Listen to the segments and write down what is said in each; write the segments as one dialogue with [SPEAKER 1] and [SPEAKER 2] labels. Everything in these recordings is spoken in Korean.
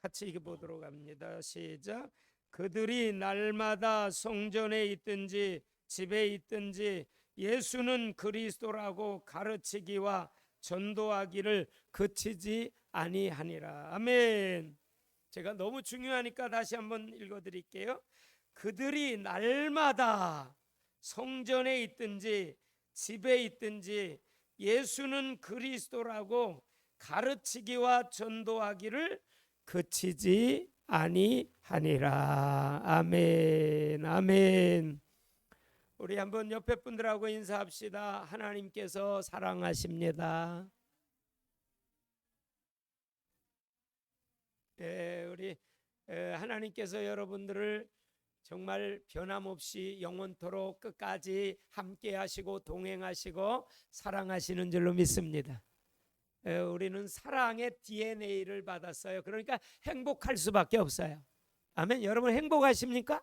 [SPEAKER 1] 같이 읽어보도록 합니다. 시작. 그들이 날마다 성전에 있든지 집에 있든지 예수는 그리스도라고 가르치기와 전도하기를 그치지 아니하니라. 아멘. 제가 너무 중요하니까 다시 한번 읽어드릴게요. 그들이 날마다 성전에 있든지 집에 있든지 예수는 그리스도라고 가르치기와 전도하기를 그치지 아니하니라. 아멘. 아멘. 우리 한번 옆에 분들하고 인사합시다. 하나님께서 사랑하십니다. 우리 하나님께서 여러분들을 정말 변함없이 영원토록 끝까지 함께 하시고 동행하시고 사랑하시는 줄로 믿습니다. 우리는 사랑의 DNA를 받았어요. 그러니까 행복할 수밖에 없어요. 아멘. 여러분 행복하십니까?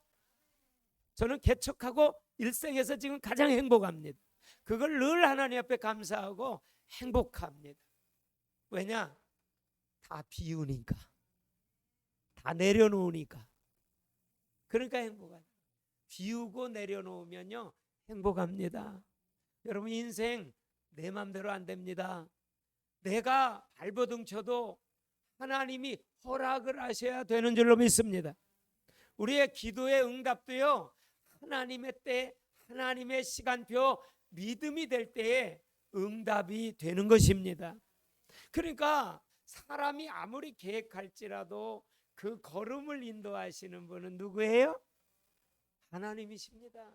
[SPEAKER 1] 저는 개척하고 일생에서 지금 가장 행복합니다. 그걸 늘 하나님 앞에 감사하고 행복합니다. 왜냐? 다 비우니까, 다 내려놓으니까. 그러니까 행복하다. 비우고 내려놓으면요 행복합니다. 여러분 인생 내 맘대로 안 됩니다. 내가 발버둥 쳐도 하나님이 허락을 하셔야 되는 줄로 믿습니다. 우리의 기도의 응답도요 하나님의 때, 하나님의 시간표, 믿음이 될 때에 응답이 되는 것입니다. 그러니까 사람이 아무리 계획할지라도 그 걸음을 인도하시는 분은 누구예요? 하나님이십니다.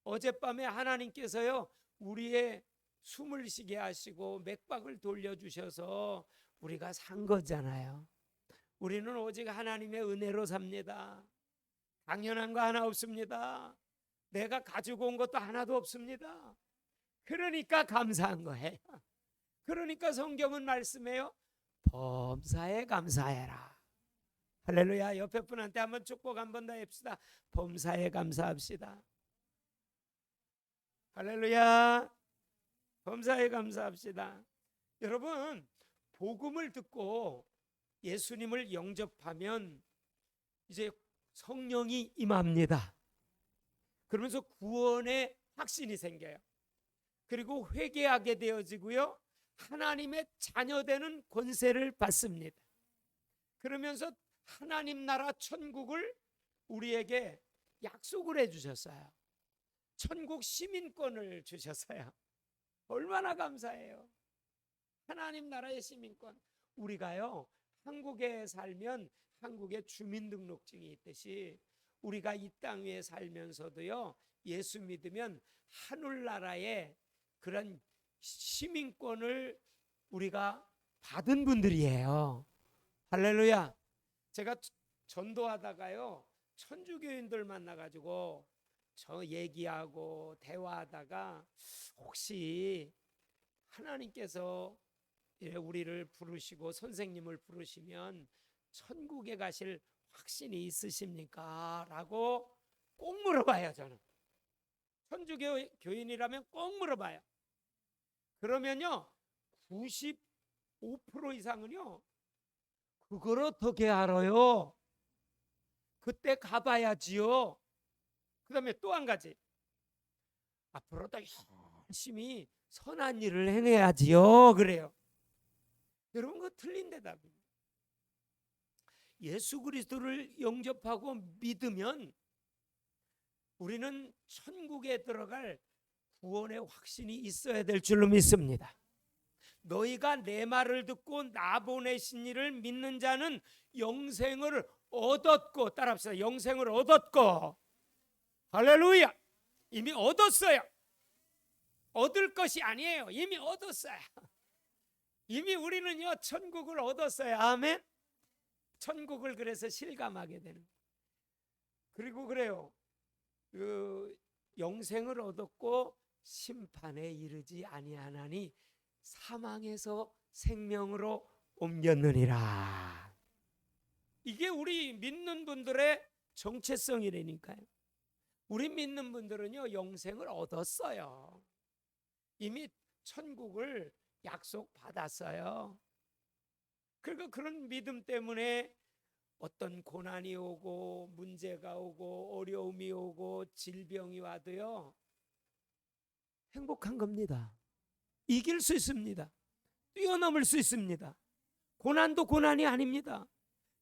[SPEAKER 1] 어젯밤에 하나님께서요 우리의 숨을 쉬게 하시고 맥박을 돌려주셔서 우리가 산 거잖아요. 우리는 오직 하나님의 은혜로 삽니다. 당연한 거 하나 없습니다. 내가 가지고 온 것도 하나도 없습니다. 그러니까 감사한 거예요. 그러니까 성경은 말씀해요. 범사에 감사해라. 할렐루야. 옆에 분한테 한번 축복 한번 더 합시다. 범사에 감사합시다. 할렐루야. 범사에 감사합시다. 여러분 복음을 듣고 예수님을 영접하면 이제 성령이 임합니다. 그러면서 구원의 확신이 생겨요. 그리고 회개하게 되어지고요 하나님의 자녀되는 권세를 받습니다. 그러면서 하나님 나라 천국을 우리에게 약속을 해주셨어요. 천국 시민권을 주셨어요. 얼마나 감사해요. 하나님 나라의 시민권. 우리가요 한국에 살면 한국에 주민등록증이 있듯이 우리가 이 땅 위에 살면서도요 예수 믿으면 하늘나라의 그런 시민권을 우리가 받은 분들이에요. 할렐루야. 제가 전도하다가요 천주교인들 만나가지고 저 얘기하고 대화하다가 혹시 하나님께서 우리를 부르시고 선생님을 부르시면 천국에 가실 확신이 있으십니까? 라고 꼭 물어봐요. 저는 천주교 교인이라면 꼭 물어봐요. 그러면요 95% 이상은요 그걸 어떻게 알아요? 그때 가봐야지요. 그 다음에 또 한 가지, 앞으로도 열심히 선한 일을 행해야지요. 그래요. 여러분 그거 틀린 대답입니다. 예수 그리스도를 영접하고 믿으면 우리는 천국에 들어갈 구원의 확신이 있어야 될 줄로 믿습니다. 너희가 내 말을 듣고 나 보내신 이를 믿는 자는 영생을 얻었고, 따라합시다. 영생을 얻었고. 할렐루야. 이미 얻었어요. 얻을 것이 아니에요. 이미 얻었어요. 이미 우리는요 천국을 얻었어요. 아멘. 천국을 그래서 실감하게 되는. 그리고 그래요. 그 영생을 얻었고 심판에 이르지 아니하나니 사망에서 생명으로 옮겼느니라. 이게 우리 믿는 분들의 정체성이라니까요. 우리 믿는 분들은요 영생을 얻었어요. 이미 천국을 약속받았어요. 그러니까 그런 믿음 때문에 어떤 고난이 오고 문제가 오고 어려움이 오고 질병이 와도요, 행복한 겁니다. 이길 수 있습니다. 뛰어넘을 수 있습니다. 고난도 고난이 아닙니다.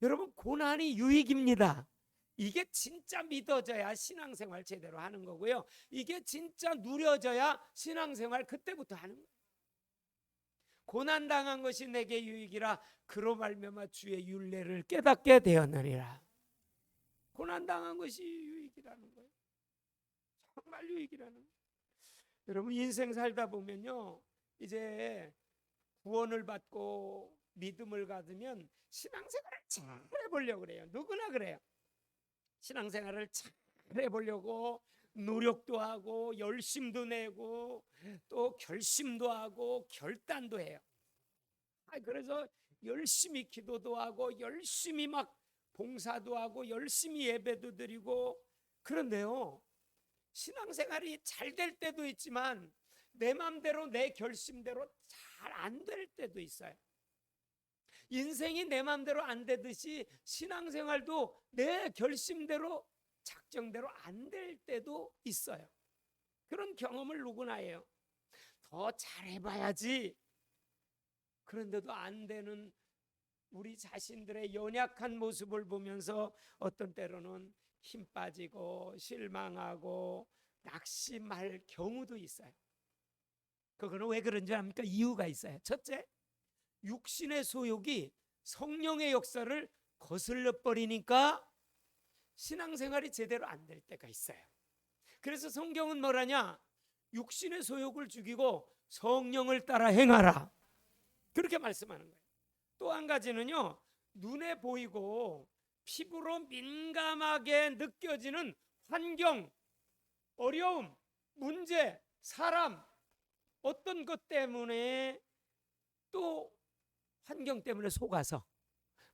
[SPEAKER 1] 여러분, 고난이 유익입니다. 이게 진짜 믿어져야 신앙생활 제대로 하는 거고요. 이게 진짜 누려져야 신앙생활 그때부터 하는 거예요. 고난당한 것이 내게 유익이라 그로 말미암아 주의 율례를 깨닫게 되었느니라. 고난당한 것이 유익이라는 거예요. 정말 유익이라는 거예요. 여러분, 인생 살다 보면요, 이제 구원을 받고 믿음을 가지면 신앙생활을 잘 해보려고 그래요. 누구나 그래요. 신앙생활을 잘 해보려고 노력도 하고 열심도 내고 또 결심도 하고 결단도 해요. 그래서 열심히 기도도 하고 열심히 막 봉사도 하고 열심히 예배도 드리고. 그런데요, 신앙생활이 잘 될 때도 있지만 내 맘대로 내 결심대로 잘 안 될 때도 있어요. 인생이 내 맘대로 안 되듯이 신앙생활도 내 결심대로 작정대로 안 될 때도 있어요. 그런 경험을 누구나 해요. 더 잘해봐야지. 그런데도 안 되는 우리 자신들의 연약한 모습을 보면서 어떤 때로는 힘 빠지고 실망하고 낙심할 경우도 있어요. 그거는 왜 그런 줄 압니까? 이유가 있어요. 첫째, 육신의 소욕이 성령의 역사를 거슬러 버리니까 신앙생활이 제대로 안 될 때가 있어요. 그래서 성경은 뭐라냐? 육신의 소욕을 죽이고 성령을 따라 행하라, 그렇게 말씀하는 거예요. 또 한 가지는요, 눈에 보이고 피부로 민감하게 느껴지는 환경, 어려움, 문제, 사람, 어떤 것 때문에, 또 환경 때문에 속아서,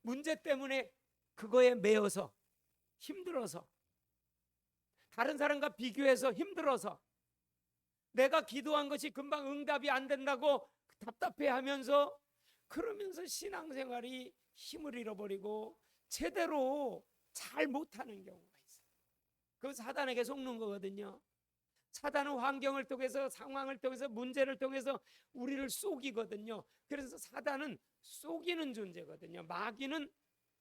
[SPEAKER 1] 문제 때문에 그거에 매여서 힘들어서, 다른 사람과 비교해서 힘들어서, 내가 기도한 것이 금방 응답이 안 된다고 답답해하면서, 그러면서 신앙생활이 힘을 잃어버리고 제대로 잘 못하는 경우가 있어요. 그건 사단에게 속는 거거든요. 사단은 환경을 통해서, 상황을 통해서, 문제를 통해서 우리를 속이거든요. 그래서 사단은 속이는 존재거든요. 마귀는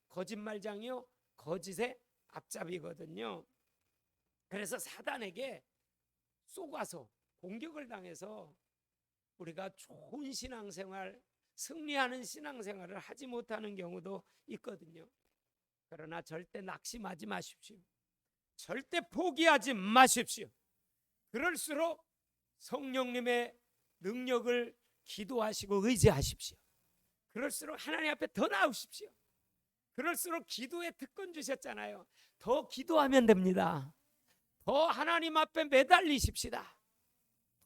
[SPEAKER 1] 거짓말장이요, 거짓의 앞잡이거든요. 그래서 사단에게 속아서 공격을 당해서 우리가 좋은 신앙생활, 승리하는 신앙생활을 하지 못하는 경우도 있거든요. 그러나 절대 낙심하지 마십시오. 절대 포기하지 마십시오. 그럴수록 성령님의 능력을 기도하시고 의지하십시오. 그럴수록 하나님 앞에 더 나오십시오. 그럴수록 기도의 특권 주셨잖아요. 더 기도하면 됩니다. 더 하나님 앞에 매달리십시다.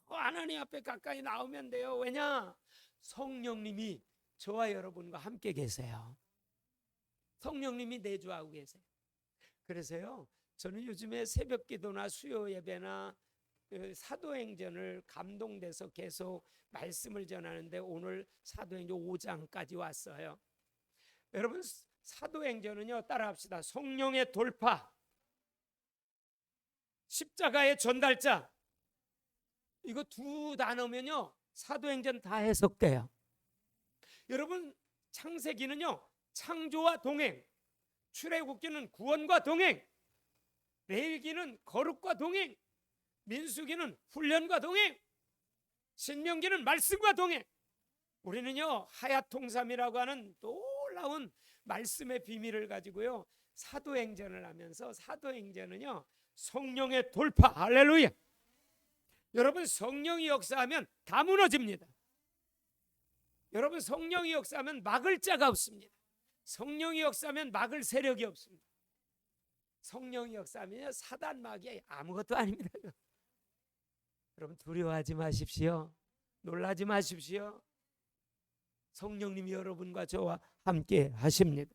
[SPEAKER 1] 더 하나님 앞에 가까이 나오면 돼요. 왜냐? 성령님이 저와 여러분과 함께 계세요. 성령님이 내주하고 계세요. 그래서요, 저는 요즘에 새벽 기도나 수요 예배나 사도행전을 감동돼서 계속 말씀을 전하는데, 오늘 사도행전 5장까지 왔어요. 여러분, 사도행전은요, 따라합시다. 성령의 돌파, 십자가의 전달자, 이거 두 단어면요 사도행전 다 해석돼요. 여러분, 창세기는요 창조와 동행, 출애굽기는 구원과 동행, 레위기는 거룩과 동행, 민수기는 훈련과 동행, 신명기는 말씀과 동행. 우리는요 하야통삼이라고 하는 놀라운 말씀의 비밀을 가지고요 사도행전을 하면서, 사도행전은요 성령의 돌파, 할렐루야. 여러분, 성령이 역사하면 다 무너집니다. 여러분, 성령이 역사하면 막을 자가 없습니다. 성령이 역사하면 막을 세력이 없습니다. 성령이 역사하면 사단 마귀 아무것도 아닙니다. 여러분, 두려워하지 마십시오. 놀라지 마십시오. 성령님이 여러분과 저와 함께 하십니다.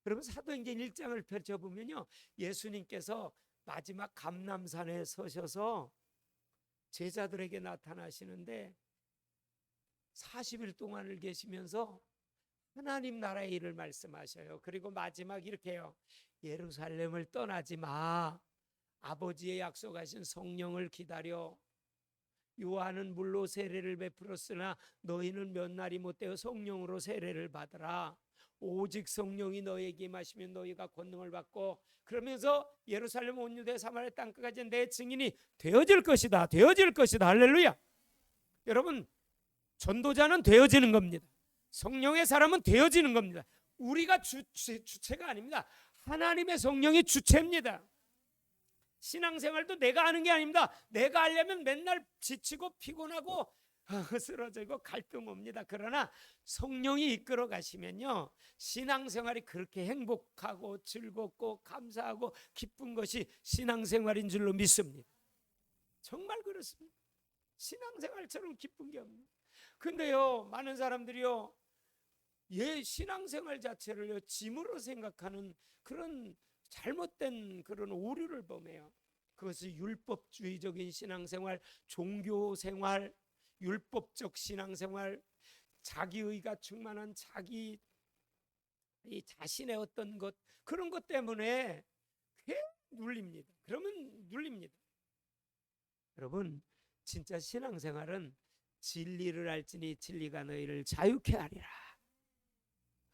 [SPEAKER 1] 여러분, 사도행전 1장을 펼쳐보면요 예수님께서 마지막 감람산에 서셔서 제자들에게 나타나시는데 40일 동안을 계시면서 하나님 나라의 일을 말씀하셔요. 그리고 마지막 이렇게 해요. 예루살렘을 떠나지 마. 아버지의 약속하신 성령을 기다려. 요한은 물로 세례를 베풀었으나 너희는 몇 날이 못되어 성령으로 세례를 받으라. 오직 성령이 너희에게 임하시면 너희가 권능을 받고, 그러면서 예루살렘 온 유대 사마리아 땅까지 내 증인이 되어질 것이다. 되어질 것이다. 할렐루야. 여러분, 전도자는 되어지는 겁니다. 성령의 사람은 되어지는 겁니다. 우리가 주체가 아닙니다. 하나님의 성령이 주체입니다. 신앙생활도 내가 하는 게 아닙니다. 내가 하려면 맨날 지치고 피곤하고 쓰러지고 갈등 옵니다. 그러나 성령이 이끌어 가시면요, 신앙생활이 그렇게 행복하고 즐겁고 감사하고 기쁜 것이 신앙생활인 줄로 믿습니다. 정말 그렇습니다. 신앙생활처럼 기쁜 게 없네요. 근데요, 많은 사람들이요, 신앙생활 자체를요 짐으로 생각하는 그런 잘못된 그런 오류를 범해요. 그것이 율법주의적인 신앙생활, 종교생활, 율법적 신앙생활, 자기의가 충만한 자기 이 자신의 어떤 것, 그런 것 때문에 꽤 눌립니다. 그러면 눌립니다. 여러분, 진짜 신앙생활은 진리를 알지니 진리가 너희를 자유케 하리라.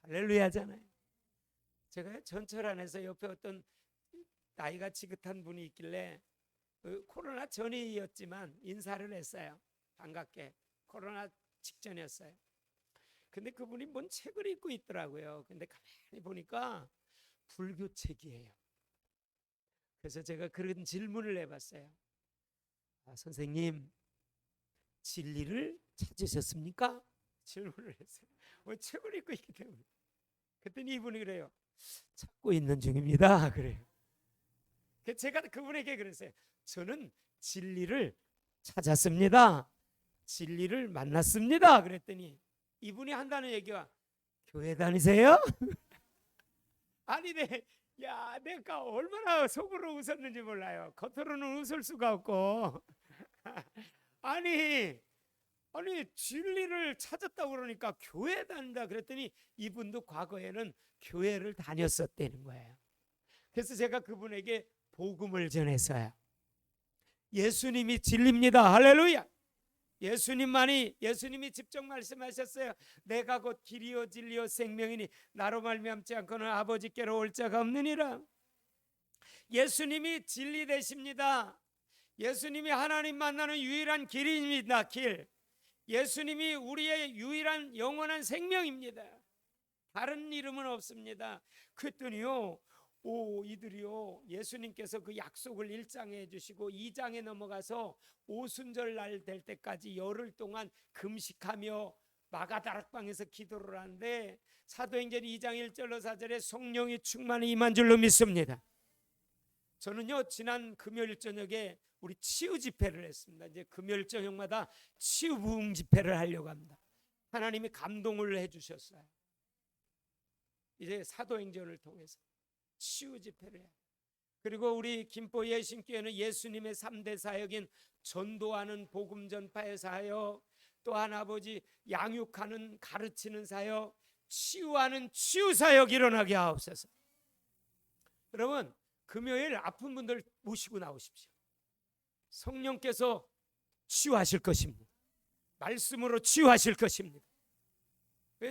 [SPEAKER 1] 할렐루야잖아요. 제가 전철 안에서 옆에 어떤 나이가 지긋한 분이 있길래, 코로나 전이었지만 인사를 했어요. 반갑게. 코로나 직전이었어요. 근데 그분이 뭔 책을 읽고 있더라고요. 근데 가만히 보니까 불교 책이에요. 그래서 제가 그런 질문을 해봤어요. 선생님, 진리를 찾으셨습니까? 질문을 했어요. 책을 읽고 있기 때문에. 그랬더니 이분이 그래요. 찾고 있는 중입니다. 그래요. 제가 그분에게 그랬어요. 저는 진리를 찾았습니다. 진리를 만났습니다. 그랬더니 이분이 한다는 얘기가, 교회 다니세요? 아니, 내가 얼마나 속으로 웃었는지 몰라요. 겉으로는 웃을 수가 없고. 아니 진리를 찾았다고 그러니까 교회 다닌다 그랬더니 이분도 과거에는 교회를 다녔었다는 거예요. 그래서 제가 그분에게 복음을 전했어요. 예수님이 진리입니다. 할렐루야. 예수님이 직접 말씀하셨어요. 내가 곧 길이요 진리요 생명이니 나로 말미암지 않고는 아버지께로 올 자가 없느니라. 예수님이 진리 되십니다. 예수님이 하나님 만나는 유일한 길입니다. 길. 예수님이 우리의 유일한 영원한 생명입니다. 다른 이름은 없습니다. 그랬더니요, 이들이요, 예수님께서 그 약속을 1장에 해주시고 2장에 넘어가서 오순절 날 될 때까지 열흘 동안 금식하며 마가다락방에서 기도를 하는데, 사도행전 2장 1절로 4절에 성령이 충만히 임한 줄로 믿습니다. 저는요, 지난 금요일 저녁에 우리 치유 집회를 했습니다. 이제 금요일 저녁마다 치유 부흥 집회를 하려고 합니다. 하나님이 감동을 해주셨어요. 이제 사도행전을 통해서 치유 집회를 해요. 그리고 우리 김포 예신교회는 예수님의 3대 사역인 전도하는 복음 전파의 사역, 또한 아버지 양육하는 가르치는 사역, 치유하는 치유 사역 일어나게 하옵소서. 여러분, 금요일 아픈 분들 모시고 나오십시오. 성령께서 치유하실 것입니다. 말씀으로 치유하실 것입니다.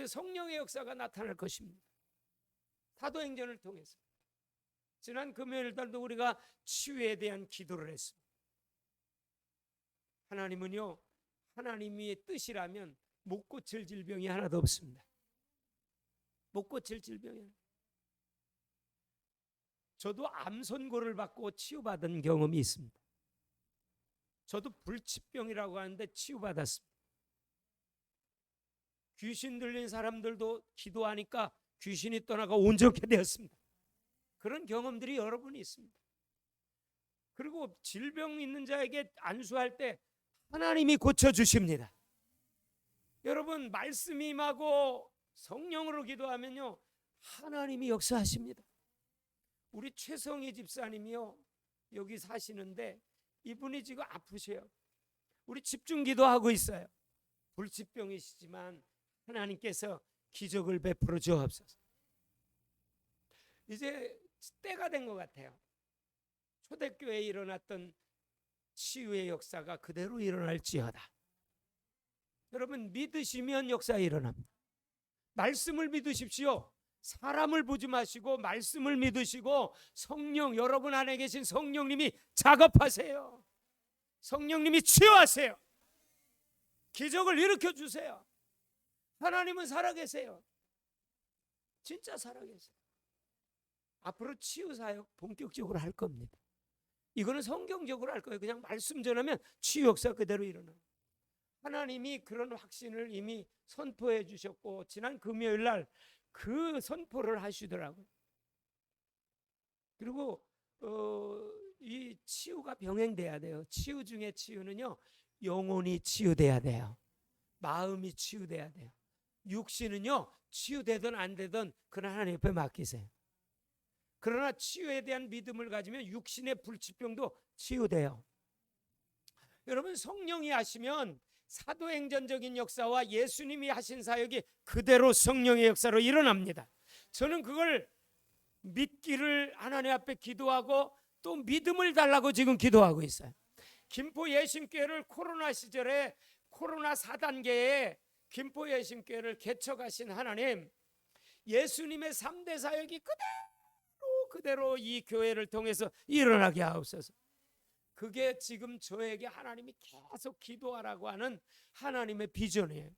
[SPEAKER 1] 성령의 역사가 나타날 것입니다. 사도행전을 통해서. 지난 금요일 날도 우리가 치유에 대한 기도를 했습니다. 하나님은요, 하나님의 뜻이라면 못 고칠 질병이 하나도 없습니다. 못 고칠 질병이. 저도 암 선고를 받고 치유받은 경험이 있습니다. 저도 불치병이라고 하는데 치유받았습니다. 귀신 들린 사람들도 기도하니까 귀신이 떠나가 온전케 되었습니다. 그런 경험들이 여러분이 있습니다. 그리고 질병 있는 자에게 안수할 때 하나님이 고쳐주십니다. 여러분, 말씀이 임하고 성령으로 기도하면요, 하나님이 역사하십니다. 우리 최성희 집사님이요, 여기 사시는데 이분이 지금 아프세요. 우리 집중 기도하고 있어요. 불치병이시지만 하나님께서 기적을 베풀어 주옵소서. 이제 때가 된 것 같아요. 초대교회에 일어났던 치유의 역사가 그대로 일어날지어다. 여러분 믿으시면 역사 일어납니다. 말씀을 믿으십시오. 사람을 보지 마시고 말씀을 믿으시고 성령, 여러분 안에 계신 성령님이 작업하세요. 성령님이 치유하세요. 기적을 일으켜 주세요. 하나님은 살아계세요. 진짜 살아계세요. 앞으로 치유 사역 본격적으로 할 겁니다. 이거는 성경적으로 할 거예요. 그냥 말씀 전하면 치유 역사 그대로 일어나요. 하나님이 그런 확신을 이미 선포해 주셨고 지난 금요일 날 그 선포를 하시더라고요. 그리고 이 치유가 병행돼야 돼요. 치유 중에 치유는요, 영혼이 치유돼야 돼요. 마음이 치유돼야 돼요. 육신은요, 치유되든 안 되든 그건 하나님 옆에 맡기세요. 그러나 치유에 대한 믿음을 가지면 육신의 불치병도 치유돼요. 여러분 성령이 하시면 사도행전적인 역사와 예수님이 하신 사역이 그대로 성령의 역사로 일어납니다. 저는 그걸 믿기를 하나님 앞에 기도하고 또 믿음을 달라고 지금 기도하고 있어요. 김포 예심교회를 코로나 시절에 코로나 4단계에 김포 예심교회를 개척하신 하나님, 예수님의 3대 사역이 그대로 이 교회를 통해서 일어나게 하옵소서. 그게 지금 저에게 하나님이 계속 기도하라고 하는 하나님의 비전이에요.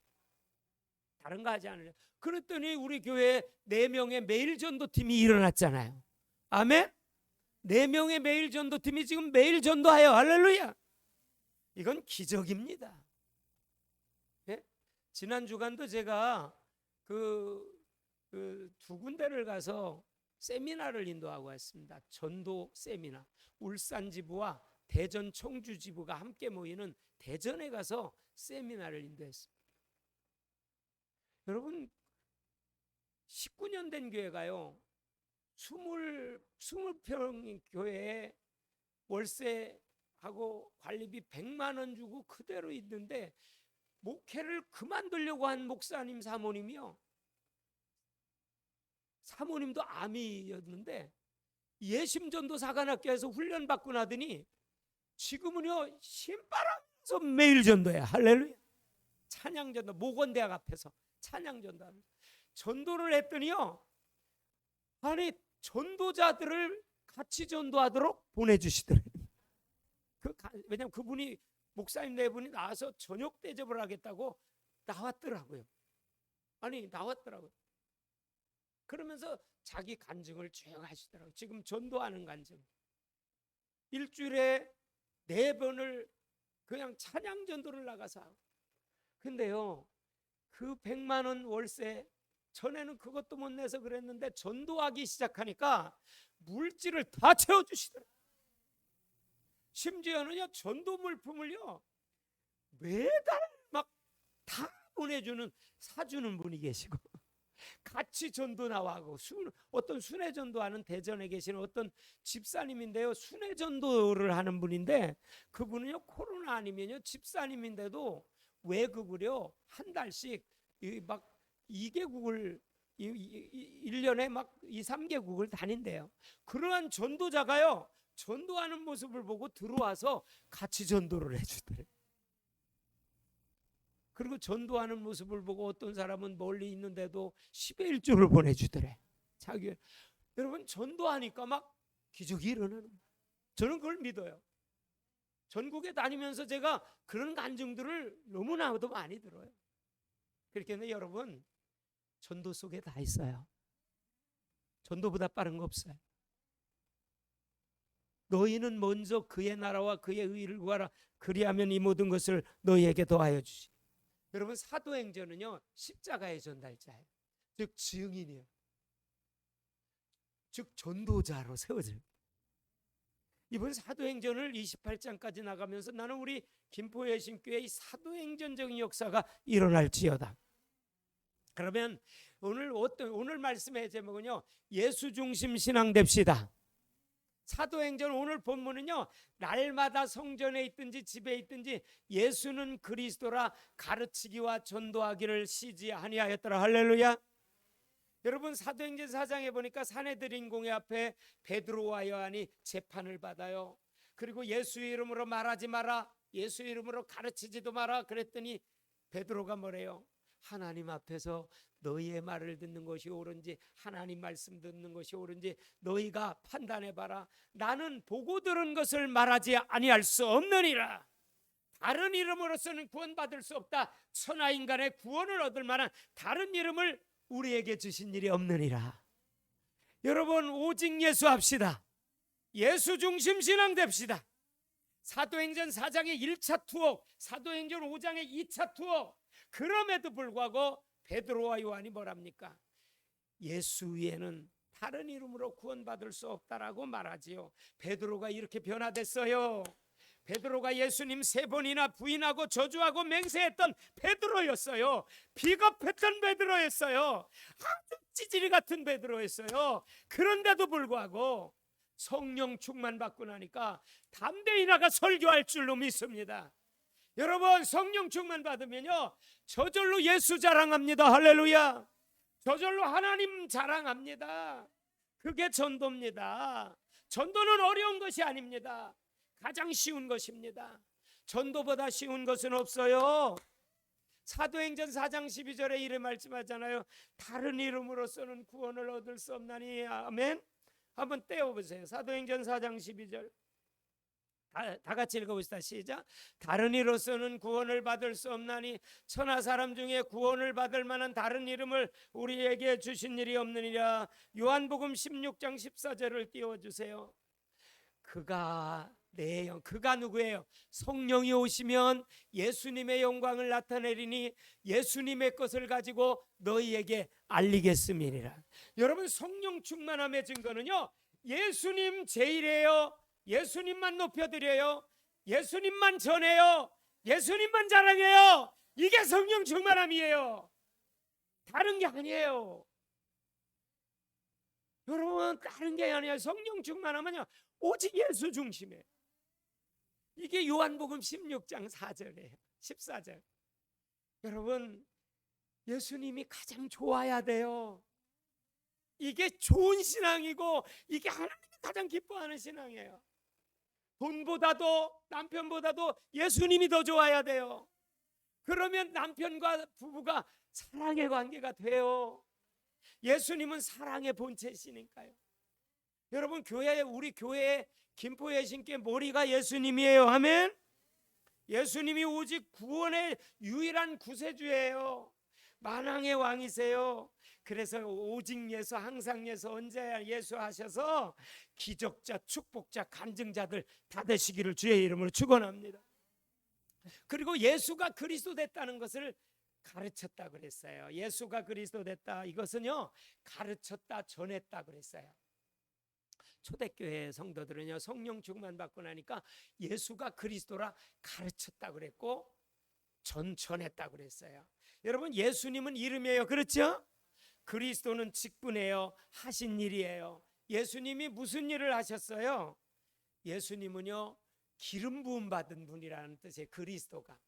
[SPEAKER 1] 다른 거 하지 않으려. 그랬더니 우리 교회에 4명의 매일 전도팀이 일어났잖아요. 아멘. 4명의 매일 전도팀이 지금 매일 전도하여. 할렐루야. 이건 기적입니다. 예? 지난 주간도 제가 두 군데를 가서 세미나를 인도하고 왔습니다. 전도 세미나. 울산 지부와 대전 청주 지부가 함께 모이는 대전에 가서 세미나를 인도했습니다. 여러분 19년 된 교회가요 20평 교회에 월세하고 관리비 100만 원 주고 그대로 있는데 목회를 그만두려고 한 목사님 사모님이요, 사모님도 아미였는데 예심전도사관학교에서 훈련받고 나더니 지금은요 신바람에서 매일 전도해. 할렐루야. 찬양전도, 모건대학 앞에서 찬양전도 전도를 했더니요, 아니 전도자들을 같이 전도하도록 보내주시더래요. 왜냐하면 그분이 목사님 4분이 나와서 저녁 대접을 하겠다고 나왔더라고요. 아니 나왔더라고요. 그러면서 자기 간증을 쭉 하시더라고요. 지금 전도하는 간증. 일주일에 4번을 그냥 찬양 전도를 나가서 하고. 근데요, 그 100만 원 월세, 전에는 그것도 못 내서 그랬는데 전도하기 시작하니까 물질을 다 채워주시더라고요. 심지어는요, 전도 물품을요, 매달 막 다 보내주는, 사주는 분이 계시고, 같이 전도 나와고, 어떤 순회 전도하는 대전에 계시는 어떤 집사님인데요, 순회 전도를 하는 분인데 그분은요 코로나 아니면요 집사님인데도 외국을요 한 달씩 막 2개국을 1년에 막 2, 3개국을 다닌대요. 그러한 전도자가요 전도하는 모습을 보고 들어와서 같이 전도를 해주더래요. 그리고 전도하는 모습을 보고 어떤 사람은 멀리 있는데도 10의 1조를 보내주더래. 자기. 여러분 전도하니까 막 기적이 일어나는 거예요. 저는 그걸 믿어요. 전국에 다니면서 제가 그런 간증들을 너무나도 많이 들어요. 그렇기 때문에 여러분 전도 속에 다 있어요. 전도보다 빠른 거 없어요. 너희는 먼저 그의 나라와 그의 의를 구하라. 그리하면 이 모든 것을 너희에게 더하여 주시. 여러분 사도행전은요 십자가의 전달자예요. 즉 증인이에요. 즉 전도자로 세워져요. 이번 사도행전을 28장까지 나가면서 나는 우리 김포예심교회의 사도행전적인 역사가 일어날지어다. 그러면 오늘 말씀의 제목은요 예수 중심 신앙 됩시다. 사도행전 오늘 본문은요, 날마다 성전에 있든지 집에 있든지 예수는 그리스도라 가르치기와 전도하기를 쉬지 아니하였더라. 할렐루야. 여러분, 사도행전 4장에 보니까 산헤드린 공회 앞에 베드로와 요한이 재판을 받아요. 그리고 예수의 이름으로 말하지 마라, 예수의 이름으로 가르치지도 마라 그랬더니 베드로가 뭐래요? 하나님 앞에서 너희의 말을 듣는 것이 옳은지 하나님 말씀 듣는 것이 옳은지 너희가 판단해봐라. 나는 보고 들은 것을 말하지 아니할 수 없느니라. 다른 이름으로서는 구원받을 수 없다. 천하 인간의 구원을 얻을 만한 다른 이름을 우리에게 주신 일이 없느니라. 여러분, 오직 예수 합시다. 예수 중심 신앙 됩시다. 사도행전 4장의 1차 투옥, 사도행전 5장의 2차 투옥. 그럼에도 불구하고 베드로와 요한이 뭐랍니까? 예수 위에는 다른 이름으로 구원받을 수 없다라고 말하지요. 베드로가 이렇게 변화됐어요. 베드로가 예수님 3번이나 부인하고 저주하고 맹세했던 베드로였어요. 비겁했던 베드로였어요. 아주 찌질이 같은 베드로였어요. 그런데도 불구하고 성령 충만 받고 나니까 담대히 나가 설교할 줄로 믿습니다. 여러분, 성령 충만 받으면요, 저절로 예수 자랑합니다. 할렐루야. 저절로 하나님 자랑합니다. 그게 전도입니다. 전도는 어려운 것이 아닙니다. 가장 쉬운 것입니다. 전도보다 쉬운 것은 없어요. 사도행전 4장 12절에 이래 말씀하잖아요. 다른 이름으로서는 구원을 얻을 수 없나니. 아멘. 한번 떼어보세요. 사도행전 4장 12절 다 같이 읽어봅시다. 시작. 다른 이로서는 구원을 받을 수 없나니 천하 사람 중에 구원을 받을 만한 다른 이름을 우리에게 주신 일이 없느니라. 요한복음 16장 14절을 띄워주세요. 그가 누구예요? 성령이 오시면 예수님의 영광을 나타내리니 예수님의 것을 가지고 너희에게 알리겠음이니라. 여러분, 성령 충만함의 증거는요, 예수님 제일이에요. 예수님만 높여드려요. 예수님만 전해요. 예수님만 자랑해요. 이게 성령 충만함이에요. 다른 게 아니에요. 여러분, 다른 게 아니에요. 성령 충만함은요, 오직 예수 중심이에요. 이게 요한복음 16장 4절이에요. 14절. 여러분, 예수님이 가장 좋아야 돼요. 이게 좋은 신앙이고 이게 하나님이 가장 기뻐하는 신앙이에요. 돈보다도 남편보다도 예수님이 더 좋아야 돼요. 그러면 남편과 부부가 사랑의 관계가 돼요. 예수님은 사랑의 본체시니까요. 여러분, 우리 교회에 김포의 신께 머리가 예수님이에요. 아멘. 예수님이 오직 구원의 유일한 구세주예요. 만왕의 왕이세요. 그래서 오직 예수, 항상 예수, 언제 예수 하셔서 기적자, 축복자, 간증자들 다 되시기를 주의 이름으로 축원합니다. 그리고 예수가 그리스도 됐다는 것을 가르쳤다 그랬어요. 예수가 그리스도 됐다, 이것은요, 가르쳤다, 전했다 그랬어요. 초대교회 성도들은요, 성령 충만 받고 나니까 예수가 그리스도라 가르쳤다 그랬고 전했다 그랬어요. 여러분, 예수님은 이름이에요. 그렇죠? 그리스도는 직분이에요. 하신 일이에요. 예수님이 무슨 일을 하셨어요? 예수님은요, 기름 부음 받은 분이라는 뜻이에요. 그리스도가.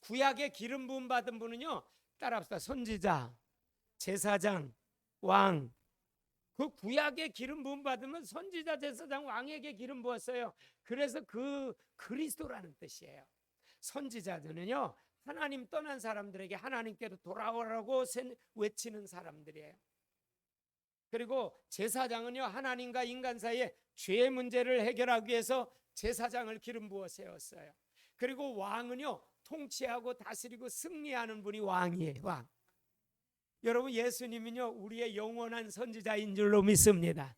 [SPEAKER 1] 구약의 기름 부음 받은 분은요, 따라합시다. 선지자, 제사장, 왕. 그 구약의 기름 부음 받으면 선지자, 제사장, 왕에게 기름 부었어요. 그래서 그 그리스도라는 뜻이에요. 선지자들은요, 하나님 떠난 사람들에게 하나님께로 돌아오라고 외치는 사람들이에요. 그리고 제사장은요, 하나님과 인간 사이에 죄의 문제를 해결하기 위해서 제사장을 기름 부어 세웠어요. 그리고 왕은요, 통치하고 다스리고 승리하는 분이 왕이에요. 왕. 여러분, 예수님은요, 우리의 영원한 선지자인 줄로 믿습니다.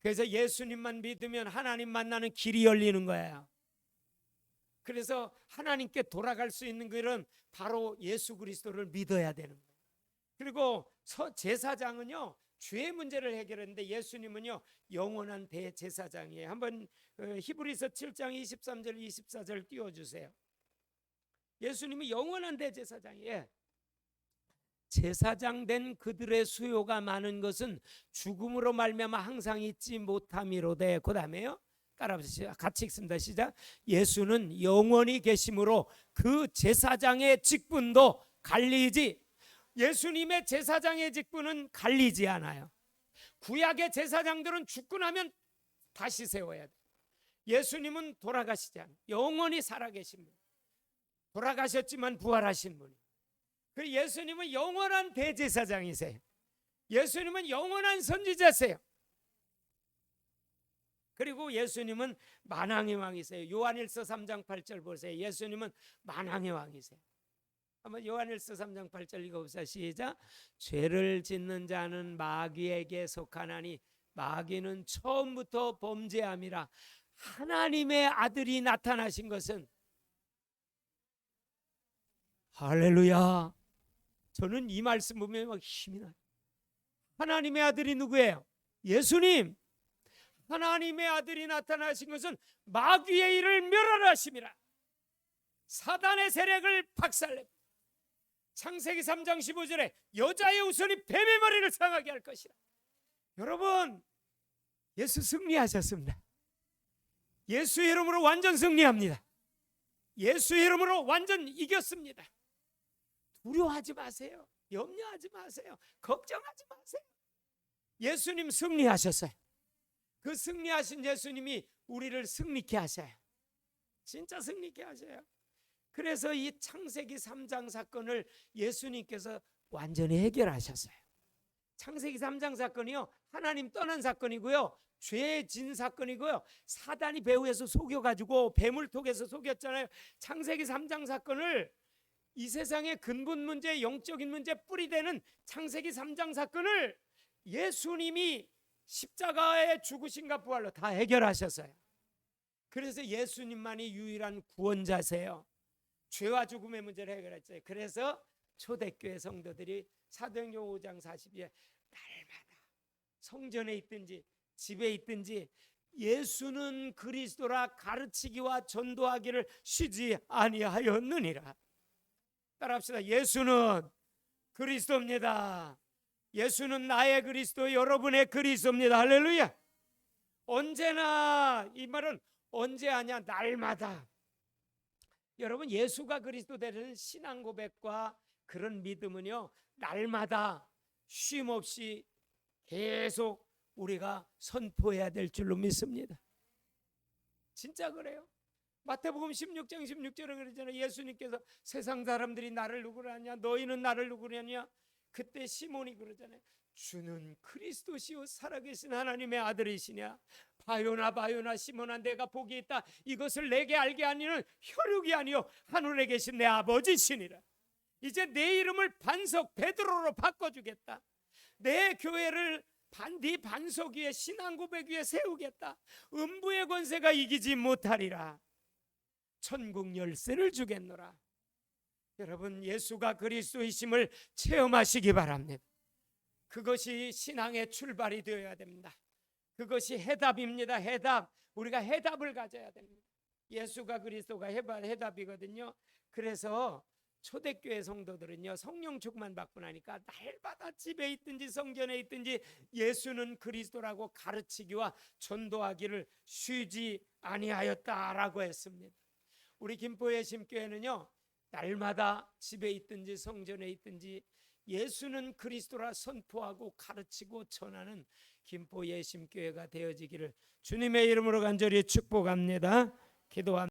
[SPEAKER 1] 그래서 예수님만 믿으면 하나님 만나는 길이 열리는 거예요. 그래서 하나님께 돌아갈 수 있는 길은 바로 예수 그리스도를 믿어야 되는 거예요. 그리고 제사장은요, 죄의 문제를 해결했는데 예수님은요, 영원한 대제사장이에요. 한번 히브리서 7장 23절 24절 띄워주세요. 예수님이 영원한 대제사장이에요. 제사장 된 그들의 수요가 많은 것은 죽음으로 말미암아 항상 잊지 못함이로되. 그다음에요. 따라보시죠. 같이 읽습니다. 시작. 예수는 영원히 계심으로 그 제사장의 직분도 갈리지. 예수님의 제사장의 직분은 갈리지 않아요. 구약의 제사장들은 죽고 나면 다시 세워야 돼. 예수님은 돌아가시지 않아요. 영원히 살아계신 분. 돌아가셨지만 부활하신 분. 그 예수님은 영원한 대제사장이세요. 예수님은 영원한 선지자세요. 그리고 예수님은 만왕의 왕이세요. 요한일서 3장 8절 보세요. 예수님은 만왕의 왕이세요. 한번 요한일서 3장 8절 읽어보세요. 시작. 죄를 짓는 자는 마귀에게 속하나니 마귀는 처음부터 범죄함이라. 하나님의 아들이 나타나신 것은, 할렐루야, 저는 이 말씀 보면 막 힘이 나요. 하나님의 아들이 누구예요? 예수님. 하나님의 아들이 나타나신 것은 마귀의 일을 멸하심이라. 사단의 세력을 박살내. 창세기 3장 15절에 여자의 우선이 뱀의 머리를 상하게 할 것이라. 여러분, 예수 승리하셨습니다. 예수 이름으로 완전 승리합니다. 예수 이름으로 완전 이겼습니다. 두려워하지 마세요. 염려하지 마세요. 걱정하지 마세요. 예수님 승리하셨어요. 그 승리하신 예수님이 우리를 승리케 하셔요. 진짜 승리케 하셔요. 그래서 이 창세기 3장 사건을 예수님께서 완전히 해결하셨어요. 창세기 3장 사건이요, 하나님 떠난 사건이고요, 죄 진 사건이고요, 사단이 배후에서 속여가지고 뱀을통해서 속였잖아요. 창세기 3장 사건을, 이 세상의 근본 문제, 영적인 문제 뿌리되는 창세기 3장 사건을 예수님이 십자가의 죽으심과 부활로 다 해결하셨어요. 그래서 예수님만이 유일한 구원자세요. 죄와 죽음의 문제를 해결했어요. 그래서 초대교회 성도들이 사도행전 5장 42에 날마다 성전에 있든지 집에 있든지 예수는 그리스도라 가르치기와 전도하기를 쉬지 아니하였느니라. 따라합시다. 예수는 그리스도입니다. 예수는 나의 그리스도, 여러분의 그리스도입니다. 할렐루야. 언제나, 이 말은 언제 하냐? 날마다. 여러분, 예수가 그리스도 되는 신앙 고백과 그런 믿음은요, 날마다 쉼 없이 계속 우리가 선포해야 될 줄로 믿습니다. 진짜 그래요. 마태복음 16장 16절에 그러잖아요. 예수님께서 세상 사람들이 나를 누구로 하냐, 너희는 나를 누구로 하냐. 그때 시몬이 그러잖아요. 주는 그리스도시요 살아계신 하나님의 아들이시냐. 바요나 시몬아, 내가 복이 있다. 이것을 내게 알게 하니는 혈육이 아니요 하늘에 계신 내 아버지시니라. 이제 내 이름을 반석 베드로로 바꿔주겠다. 내 교회를 네 반석 위에, 신앙 고백 위에 세우겠다. 음부의 권세가 이기지 못하리라. 천국 열쇠를 주겠노라. 여러분, 예수가 그리스도이심을 체험하시기 바랍니다. 그것이 신앙의 출발이 되어야 됩니다. 그것이 해답입니다. 해답. 우리가 해답을 가져야 됩니다. 예수가 그리스도가 해답이거든요. 그래서 초대교회 성도들은요, 성령 충만 받고 나니까 날마다 집에 있든지 성전에 있든지 예수는 그리스도라고 가르치기와 전도하기를 쉬지 아니하였다라고 했습니다. 우리 김포의 심교회는요, 날마다 집에 있든지 성전에 있든지 예수는 그리스도라 선포하고 가르치고 전하는 김포 예심교회가 되어지기를 주님의 이름으로 간절히 축복합니다. 기도합니다.